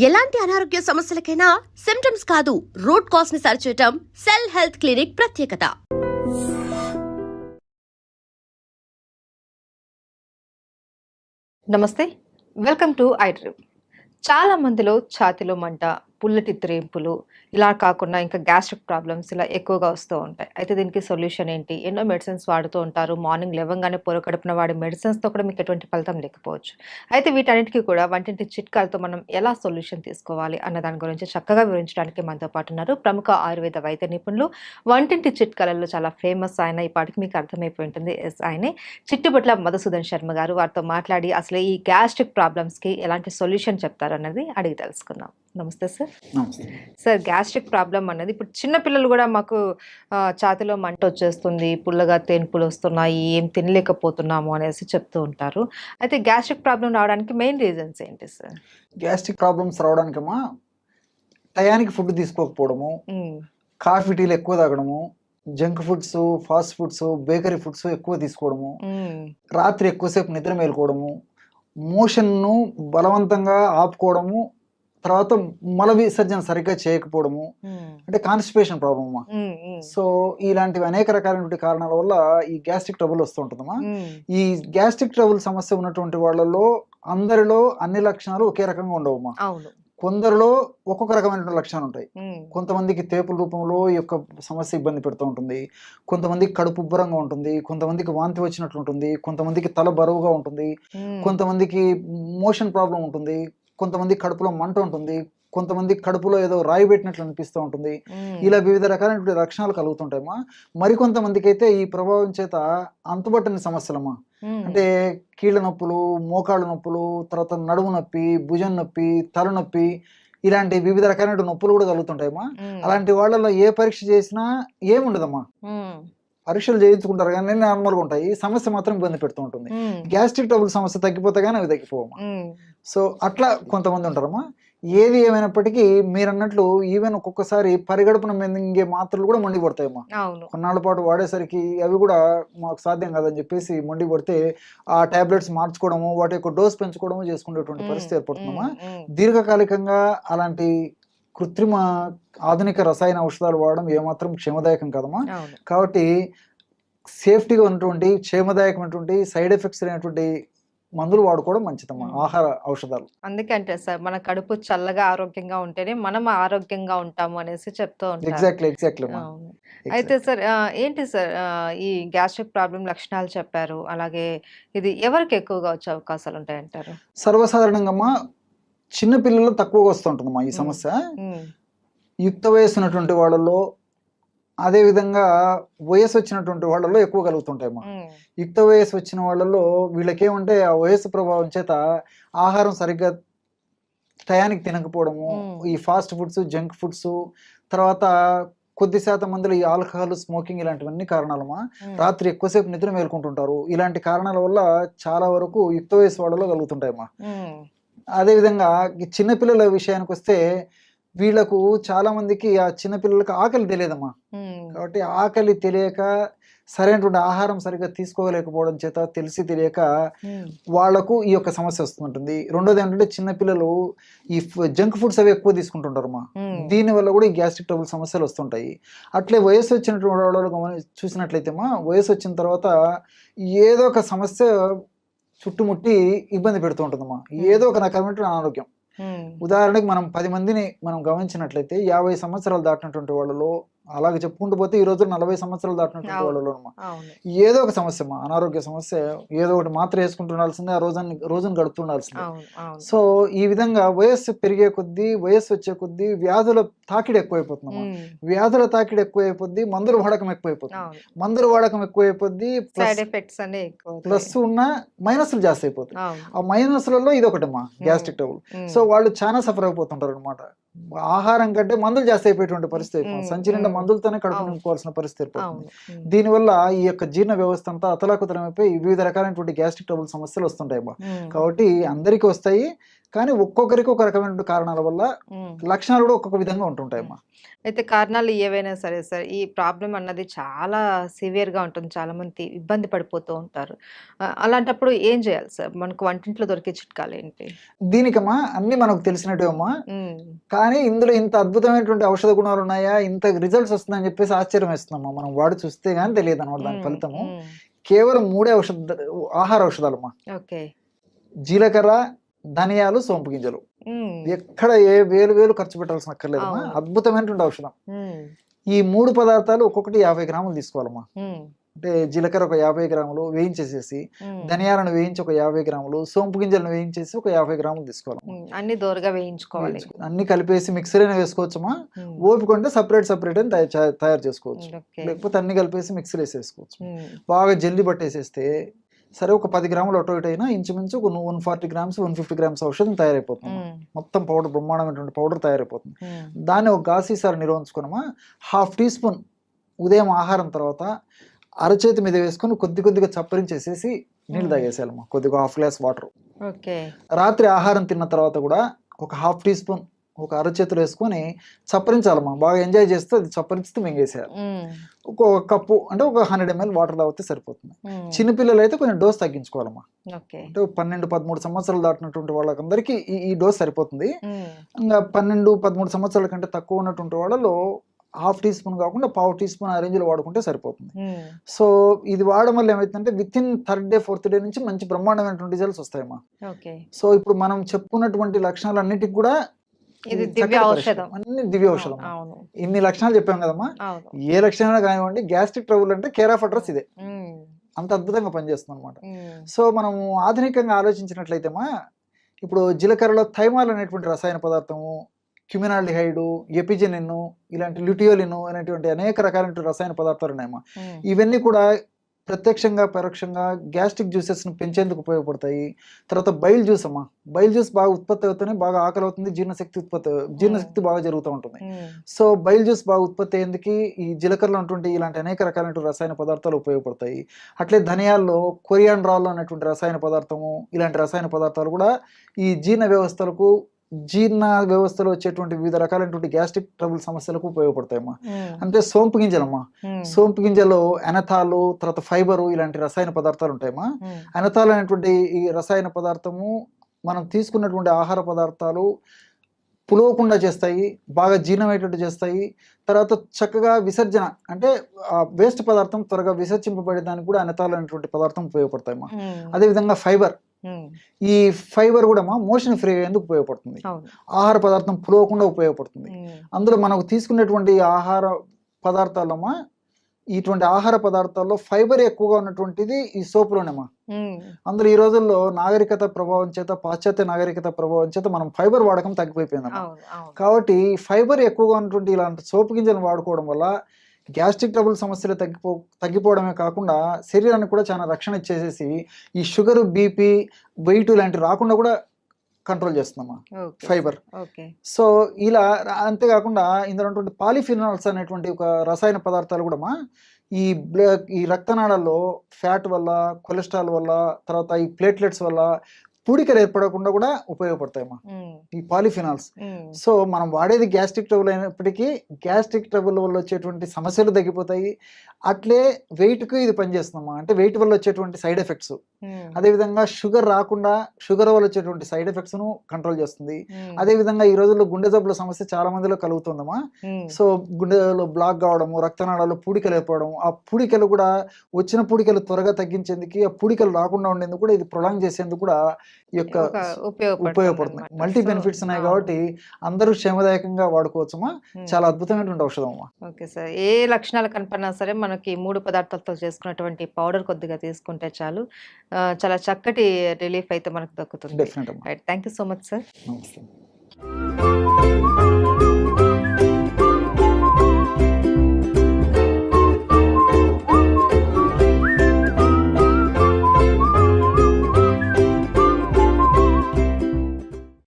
ఎలాంటి అనారోగ్య సమస్యలకైనా సిమ్టమ్స్ కాదు రూట్ కాజ్ ని సరిచేయటం సెల్ హెల్త్ క్లినిక్ ప్రత్యేకత. నమస్తే, వెల్కమ్ టు ఐ డ్రీమ్. చాలా మందిలో ఛాతీలో మంట, పుల్లటి త్రేంపులు, ఇలా కాకుండా ఇంకా గ్యాస్ట్రిక్ ప్రాబ్లమ్స్ ఇలా ఎక్కువగా వస్తూ ఉంటాయి. అయితే దీనికి సొల్యూషన్ ఏంటి? ఎన్నో మెడిసిన్స్ వాడుతూ ఉంటారు. మార్నింగ్ లేవగానే పొరకడుపున వాడే మెడిసిన్స్తో కూడా మీకు ఎటువంటి ఫలితం లేకపోవచ్చు. అయితే వీటన్నిటికీ కూడా వంటింటి చిట్కాలతో మనం ఎలా సొల్యూషన్ తీసుకోవాలి అన్న దాని గురించి చక్కగా వివరించడానికి మనతో పాటు ఉన్నారు ప్రముఖ ఆయుర్వేద వైద్య నిపుణులు, వంటింటి చిట్కాలలో చాలా ఫేమస్ ఆయన. ఈ పాటికి మీకు అర్థమైపోయి ఉంటుంది, ఆయనే చిట్టుబట్ల మధుసూదన్ శర్మ గారు. వారితో మాట్లాడి అసలు ఈ గ్యాస్ట్రిక్ ప్రాబ్లమ్స్కి ఎలాంటి సొల్యూషన్ చెప్తారు అన్నది అడిగి తెలుసుకుందాం. నమస్తే సార్. సార్, గ్యాస్ట్రిక్ ప్రాబ్లం అనేది ఇప్పుడు చిన్న పిల్లలు కూడా మాకు ఛాతీలో మంట వచ్చేస్తుంది, పుల్లగా తేన్పులు వస్తున్నాయి, ఏం తినలేకపోతున్నాము అనేసి చెప్తూ ఉంటారు. అయితే గ్యాస్ట్రిక్ ప్రాబ్లం రావడానికి మెయిన్ రీజన్స్ ఏంటి సార్? గ్యాస్ట్రిక్ ప్రాబ్లమ్స్ రావడానికమ్మా టయానికి ఫుడ్ తీసుకోకపోవడము, కాఫీ టీలు ఎక్కువ తాగడము, junk foods, fast foods, bakery foods ఎక్కువ తీసుకోవడము, రాత్రి ఎక్కువసేపు నిద్ర మేలుకోవడము, మోషన్ను బలవంతంగా ఆపుకోవడము, తర్వాత మల విసర్జన సరిగ్గా చేయకపోవడము, అంటే కాన్స్టిపేషన్ ప్రాబ్లమ్ అమ్మా. సో ఇలాంటివి అనేక రకాలైన కారణాల వల్ల ఈ గ్యాస్ట్రిక్ ట్రబుల్ వస్తూ ఉంటుందమ్మా. ఈ గ్యాస్ట్రిక్ ట్రబుల్ సమస్య ఉన్నటువంటి వాళ్ళలో అందరిలో అన్ని లక్షణాలు ఒకే రకంగా ఉండవమ్మా. కొందరిలో ఒక్కొక్క రకమైన లక్షణాలు ఉంటాయి. కొంతమందికి తేపుల రూపంలో ఈ యొక్క సమస్య ఇబ్బంది పెడుతూ ఉంటుంది, కొంతమందికి కడుపు ఉబ్బరంగా ఉంటుంది, కొంతమందికి వాంతి వచ్చినట్లు ఉంటుంది, కొంతమందికి తల బరువుగా ఉంటుంది, కొంతమందికి మోషన్ ప్రాబ్లం ఉంటుంది, కొంతమంది కడుపులో మంట ఉంటుంది, కొంతమంది కడుపులో ఏదో రాయి పెట్టినట్లు అనిపిస్తూ ఉంటుంది. ఇలా వివిధ రకాలైన లక్షణాలు కలుగుతుంటాయమ్మా. మరికొంతమందికి అయితే ఈ ప్రభావం చేత అంతుబట్టని సమస్యలమ్మా, అంటే కీళ్ళ నొప్పులు, మోకాళ్ళ నొప్పులు, తర్వాత నడుము నొప్పి, భుజం నొప్పి, తలనొప్పి, ఇలాంటి వివిధ రకాలైన నొప్పులు కూడా కలుగుతుంటాయమ్మా. అలాంటి వాళ్ళలో ఏ పరీక్ష చేసినా ఏముండదమ్మా, పరీక్షలు చేయించుకుంటారు కానీ నార్మల్గా ఉంటాయి, సమస్య మాత్రం ఇబ్బంది పెడుతూ ఉంటుంది. గ్యాస్ట్రిక్ ట్రబుల్ సమస్య తగ్గిపోతే కానీ అవి తగ్గిపోవమ్మా. సో అట్లా కొంతమంది ఉంటారమ్మా. ఏది ఏమైనప్పటికీ మీరు అన్నట్లు ఈవెన్ ఒక్కొక్కసారి పరిగడుపున మింగే మాత్రలు కూడా మండి పడతాయమ్మా. కొన్నాళ్ళ పాటు వాడేసరికి అవి కూడా మాకు సాధ్యం కాదని చెప్పేసి మండి పడితే ఆ టాబ్లెట్స్ మార్చుకోవడము, వాటి యొక్క డోస్ పెంచుకోవడము చేసుకునేటువంటి పరిస్థితి ఏర్పడుతుందమ్మా. దీర్ఘకాలికంగా అలాంటి కృత్రిమ ఆధునిక రసాయన ఔషధాలు వాడడం ఏమాత్రం క్షేమదాయకం కాదమ్మా. కాబట్టి సేఫ్టీగా ఉన్నటువంటి క్షేమదాయకమైనటువంటి సైడ్ ఎఫెక్ట్స్ అనేటువంటి మందులు వాడుకోవడం మంచిదమ్మా, ఆహార ఔషధాలు. అందుకే అంటే సార్, మన కడుపు చల్లగా ఆరోగ్యంగా ఉంటేనే మనం ఆరోగ్యంగా ఉంటాము అనేసి చెప్తూ ఉంటారు. ఎగ్జాక్ట్లీ. అయితే సార్, ఏంటి సార్ ఈ గ్యాస్ట్రిక్ ప్రాబ్లం లక్షణాలు చెప్పారు, అలాగే ఇది ఎవరికి ఎక్కువగా వచ్చే అవకాశాలు ఉంటాయంటారు? సర్వసాధారణంగా అమ్మా చిన్న పిల్లలు తక్కువగా వస్తుంటుందమ్మా ఈ సమస్య. యుక్త వయసు ఉన్నటువంటి వాళ్ళలో, అదే విధంగా వయసు వచ్చినటువంటి వాళ్ళలో ఎక్కువ కలుగుతుంటాయమ్మా. యుక్త వయసు వచ్చిన వాళ్ళలో వీళ్ళకేమంటే ఆ వయసు ప్రభావం చేత ఆహారం సరిగ్గా టయానికి తినకపోవడము, ఈ ఫాస్ట్ ఫుడ్స్, జంక్ ఫుడ్స్, తర్వాత కొద్ది శాతం మందిలో ఈ ఆల్కహాల్, స్మోకింగ్ ఇలాంటివన్నీ కారణాలమ్మా. రాత్రి ఎక్కువసేపు నిద్ర మేలుకుంటుంటారు. ఇలాంటి కారణాల వల్ల చాలా వరకు యుక్త వయసు వాళ్ళలో కలుగుతుంటాయమ్మా. అదేవిధంగా చిన్నపిల్లల విషయానికి వస్తే వీళ్ళకు చాలా మందికి ఆ చిన్నపిల్లలకు ఆకలి తెలియదమ్మా. కాబట్టి ఆకలి తెలియక సరైనటువంటి ఆహారం సరిగ్గా తీసుకోలేకపోవడం చేత తెలిసి తెలియక వాళ్లకు ఈ యొక్క సమస్య వస్తుంటుంది. రెండోది ఏంటంటే చిన్నపిల్లలు ఈ జంక్ ఫుడ్స్ అవి ఎక్కువ తీసుకుంటుంటారమ్మా. దీనివల్ల కూడా ఈ గ్యాస్ట్రిక్ ట్రబుల్ సమస్యలు వస్తుంటాయి. అట్లే వయసు వచ్చినటువంటి వాళ్ళు చూసినట్లయితే వయసు వచ్చిన తర్వాత ఏదో ఒక సమస్య చుట్టుముట్టి ఇబ్బంది పెడుతూ ఉంటుందమ్మా, ఏదో ఒక రకమైన అనారోగ్యం. ఉదాహరణకి మనం 10 మందిని మనం గమనించినట్లయితే 50 సంవత్సరాలు దాటినటువంటి వాళ్ళలో, అలాగే చెప్పుకుంటూ పోతే ఈ రోజు 40 సంవత్సరాలు దాటినటువంటి వాళ్ళలో ఏదో ఒక సమస్య, అనారోగ్య సమస్య, ఏదో ఒకటి మాత్ర వేసుకుంటుండాల్సిందే, ఆ రోజును గడుపుతుండాల్సిందే. సో ఈ విధంగా వయస్సు పెరిగే కొద్దీ, వయస్సు వచ్చే కొద్దీ వ్యాధుల తాకిడి ఎక్కువైపోతుందమ్మా. వ్యాధుల తాకిడి ఎక్కువైపోద్ది, మందుల వాడకం ఎక్కువైపోతుంది. మందుల వాడకం ఎక్కువైపోద్ది, ప్లస్ ఉన్న మైనస్లు జాస్తి అయిపోతుంది. ఆ మైనస్లలో ఇది ఒకటమ్మా గ్యాస్ట్రిక్ ట్రబుల్. సో వాళ్ళు చాలా సఫర్ అయిపోతుంటారు అనమాట. ఆహారం కంటే మందులు జాస్తి అయిపోయేటువంటి పరిస్థితి, సంచి నిండా మందులతోనే కడుపు నింపుకోవాల్సిన పరిస్థితి ఏర్పడుతుంది. దీనివల్ల ఈ యొక్క జీర్ణ వ్యవస్థ అంతా అతలాకుతలమైపోయి వివిధ రకాలైనటువంటి గ్యాస్ట్రిక్ ట్రబుల్ సమస్యలు వస్తుంటాయి. కాబట్టి అందరికీ వస్తాయి, కానీ ఒక్కొక్కరికి ఒక రకమైన కారణాల వల్ల లక్షణాలు కూడా ఒక్కొక్క విధంగా ఉంటుంటాయమ్మా. అయితే కారణాలు ఏవైనా సరే సార్, ఈ ప్రాబ్లం అన్నది చాలా సివియర్‌గా ఉంటుంది. చాలామంది ఇబ్బంది పడిపోతూ ఉంటారు. అలాంటప్పుడు ఏం చేయాలి సార్? మనకు వంటింట్లో దొరికే చిట్కాలేంటి? దీనికమ్మా అన్ని మనకు తెలిసినట్టువమ్మా. హ్మ్. కానీ ఇందులో ఇంత అద్భుతమైనటువంటి ఔషధ గుణాలు ఉన్నాయా, ఇంత రిజల్ట్స్ వస్తున్నాయని చెప్పేసి ఆశ్చర్యం వేస్తుందమ్మా. మనం వాడి చూస్తే గానీ తెలియదనమాట దాని హ్మ్. ఫలితము. హ్మ్. కేవలం 3 ఆహార ఔషధాలమ్మా. ఓకే. జీలకర్ర, ధనియాలు, సోంపు గింజలు. హ్మ్. ఎక్కడ ఏ వేలు ఖర్చు పెట్టాల్సిన అక్కర్లేదమ్మా. అవును. అద్భుతమైనటువంటి ఔషధం. హ్మ్. ఈ 3 పదార్థాలు ఒక్కొక్కటి 50 గ్రాములు తీసుకోవాలమ్మా. హ్మ్. అంటే జీలకర్ర ఒక 50 గ్రాములు వేయించేసేసి, హ్మ్. ధనియాలను వేయించి ఒక 50 గ్రాములు, సోంపు గింజలను వేయించేసి ఒక 50 గ్రాములు తీసుకోవాలమ్మా. అన్ని దోరగా వేయించుకోవాలి. అన్ని కలిపేసి మిక్సర్ అయినా వేసుకోవచ్చమ్మా. హ్మ్. ఓపిక ఉంటే సపరేట్ అని తయారు చేసుకోవచ్చు. ఓకే. లేకపోతే అన్ని కలిపేసి మిక్సీలో వేసేసుకోవచ్చు. హ్మ్. బాగా జల్లి పట్టేసేస్తే సరే ఒక 10 గ్రాములు అటు ఇటు అయినా ఇంచుమించు ఒక 140 గ్రామ్స్ 150 గ్రామ్స్ ఔషధం తయారైపోతుంది. హ్మ్. మొత్తం పౌడర్ బ్రహ్మాండమైనటువంటి పౌడర్ తయారైపోతుంది. హ్మ్. దాన్ని ఒక గాసీసారి నిల్వ ఉంచుకున్నామా. 1/2 టీ స్పూన్ ఉదయం ఆహారం తర్వాత అరచేతి మీద వేసుకొని కొద్దిగా చప్పరించేసేసి నీళ్ళు తాగేసేయాలమ్మా. కొద్దిగా 1/2 గ్లాస్ వాటర్. ఓకే. రాత్రి ఆహారం తిన్న తర్వాత కూడా ఒక 1/2 టీ స్పూన్ ఒక అరచేతిలో వేసుకొని చప్పరించాలమ్మా. బాగా ఎంజాయ్ చేస్తూ అది చప్పరిస్తూ మింగేసేయాలి. హ్మ్. ఒక కప్పు అంటే ఒక 100 ml వాటర్ తాగితే సరిపోతుంది. హ్మ్. చిన్నపిల్లలు అయితే కొంచెం డోస్ తగ్గించుకోవాలమ్మా. ఓకే. అంటే 12-13 సంవత్సరాలు దాటినటువంటి వాళ్ళకందరికీ ఈ డోస్ సరిపోతుంది. హ్మ్. ఇంకా 12-13 సంవత్సరాల కంటే తక్కువ ఉన్నటువంటి వాళ్ళలో 1/2 టీ స్పూన్ కాకుండా 1/4 టీ స్పూన్ ఆ రేంజ్లో వాడుకుంటే సరిపోతుంది. హ్మ్. సో ఇది వాడడం వల్ల ఏమవుతుందంటే within 3rd day 4th day నుంచి మంచి బ్రహ్మాండమైనటువంటి రిజల్ట్స్ వస్తాయమ్మా. ఓకే. సో ఇప్పుడు మనం చెప్పుకున్నటువంటి లక్షణాలన్నిటికి కూడా ఇది చక్కటి దివ్య పరిష్కారం. ఔషధం. అన్ని దివ్య ఔషధం. అవును. ఇన్ని లక్షణాలు చెప్పాం కదమ్మా. అవును. ఏ లక్షణాలు కానివ్వండి, గ్యాస్ట్రిక్ ట్రబుల్ అంటే కేర్ ఆఫ్ అడ్రస్ ఇదే. హ్మ్. అంత అద్భుతంగా పనిచేస్తుంది అనమాట. హ్మ్. సో మనం ఆధునికంగా ఆలోచించినట్లయితేమా ఇప్పుడు జీలకర్రలో థైమాల్ అనేటువంటి రసాయన పదార్థము, క్యుమినాల్డిహైడ్, ఎపిజెనిన్, ఇలాంటి ల్యూటియోలిన్ అనేటువంటి అనేక రకాలైన రసాయన పదార్థాలు ఉన్నాయమ్మా. హ్మ్. ఇవన్నీ కూడా ప్రత్యక్షంగా పరోక్షంగా గ్యాస్ట్రిక్ జ్యూసెస్ను పెంచేందుకు ఉపయోగపడతాయి. తర్వాత బైల్ జ్యూస్ అమ్మా. బైల్ జ్యూస్ బాగా ఉత్పత్తి అవుతూనే బాగా ఆకలి అవుతుంది, జీర్ణశక్తి బాగా జరుగుతూ ఉంటుంది. హ్మ్. సో బైల్ జ్యూస్ బాగా ఉత్పత్తి అయ్యేందుకు ఈ జీలకర్రలో ఉన్నటువంటి ఇలాంటి అనేక రకాలైన రసాయన పదార్థాలు ఉపయోగపడతాయి. అట్లే ధనియాల్లో కొరియాండ్రాల్ అనేటువంటి రసాయన పదార్థము, ఇలాంటి రసాయన పదార్థాలు కూడా ఈ జీర్ణ వ్యవస్థలో వచ్చేటువంటి వివిధ రకాలైనటువంటి గ్యాస్ట్రిక్ ట్రబుల్ సమస్యలకు ఉపయోగపడతాయమ్మా. హ్మ్. అంటే సోంపు గింజలమ్మా. హ్మ్. సోంపు గింజలో ఎనథాలు, తర్వాత ఫైబరు ఇలాంటి రసాయన పదార్థాలు ఉంటాయమ్మా. హ్మ్. ఎనథాల్ అనేటువంటి ఈ రసాయన పదార్థము మనం తీసుకున్నటువంటి ఆహార పదార్థాలు పులవకుండా చేస్తాయి, బాగా జీర్ణమయ్యేటట్టు చేస్తాయి. తర్వాత చక్కగా విసర్జన అంటే వేస్ట్ పదార్థం త్వరగా విసర్జింపబడేదానికి కూడా ఎనథాల్ అనేటువంటి పదార్థం ఉపయోగపడతాయమ్మా. హ్మ్. అదేవిధంగా ఫైబర్. హ్మ్. ఈ ఫైబర్ కూడా మోషన్ ఫ్రీ అయ్యేందుకు ఉపయోగపడుతుంది. అవును. ఆహార పదార్థం పులవకుండా ఉపయోగపడుతుంది. హ్మ్. అందులో మనకు తీసుకునేటువంటి ఆహార పదార్థాలమ్మా, ఇటువంటి ఆహార పదార్థాల్లో ఫైబర్ ఎక్కువగా ఉన్నటువంటిది ఈ సోపులోనేమా. హ్మ్. అందులో ఈ రోజుల్లో నాగరికత ప్రభావం చేత, పాశ్చాత్య నాగరికత ప్రభావం చేత మనం ఫైబర్ వాడకం తగ్గిపోయిపోయిందమ్మా. అవును. అవును. కాబట్టి ఫైబర్ ఎక్కువగా ఉన్నటువంటి ఇలాంటి సోపు గింజలను వాడుకోవడం వల్ల గ్యాస్ట్రిక్ ట్రబుల్ సమస్యలు తగ్గిపోవడమే కాకుండా శరీరానికి కూడా చాలా రక్షణ ఇచ్చేసేసి ఈ షుగర్, బీపీ, వెయిట్ ఇలాంటివి రాకుండా కూడా కంట్రోల్ చేస్తుందమ్మా ఓకే. ఫైబర్. ఓకే. సో ఇలా అంతేకాకుండా ఇందులో ఉన్నటువంటి పాలిఫినాల్స్ అనేటువంటి ఒక రసాయన పదార్థాలు కూడా ఈ రక్తనాళాల్లో ఫ్యాట్ వల్ల, కొలెస్ట్రాల్ వల్ల, తర్వాత ఈ ప్లేట్లెట్స్ వల్ల పూడికలు ఏర్పడకుండా కూడా ఉపయోగపడతాయమ్మా హ్మ్. ఈ పాలిఫినాల్స్. హ్మ్. సో మనం వాడేది గ్యాస్ట్రిక్ ట్రబుల్ అయినప్పటికీ గ్యాస్ట్రిక్ ట్రబుల్ వల్ల వచ్చేటువంటి సమస్యలు తగ్గిపోతాయి. అట్లే వెయిట్కి ఇది పనిచేస్తుందమ్మా. అంటే వెయిట్ వల్ల వచ్చేటువంటి సైడ్ ఎఫెక్ట్స్, హ్మ్. అదేవిధంగా షుగర్ రాకుండా షుగర్ వల్ల వచ్చేటువంటి సైడ్ ఎఫెక్ట్స్ను కంట్రోల్ చేస్తుంది. హ్మ్. అదేవిధంగా ఈ రోజుల్లో గుండె జబ్బుల సమస్య చాలా మందిలో కలుగుతుందమ్మా. హ్మ్. సో గుండెలో బ్లాక్ కావడము, రక్తనాళాల్లో పూడికలు ఏర్పడము, ఆ పూడికలు కూడా వచ్చిన పూడికలు త్వరగా తగ్గించేందుకు, ఆ పూడికలు రాకుండా ఉండేందుకు కూడా ఇది ప్రొలాంగ్ చేసేందుకు కూడా ఈ యొక్క ఉపయోగపడుతుంది. మల్టీ బెనిఫిట్స్ ఉన్నాయి కాబట్టి అందరూ క్షేమదాయకంగా వాడుకోవచ్చమ్మా. చాలా అద్భుతమైనటువంటి ఔషధం అమ్మా. Okay sir. ఏ లక్షణాలు కనపడినా సరే మనకి 3 పదార్థాలతో చేసుకున్నటువంటి పౌడర్ కొద్దిగా తీసుకుంటే చాలు. చాలా చక్కటి రిలీఫ్ అయితే మనకు దక్కుతుంది. డెఫినెట్ అమ్మా. Right. Thank you so much sir. నమస్తే.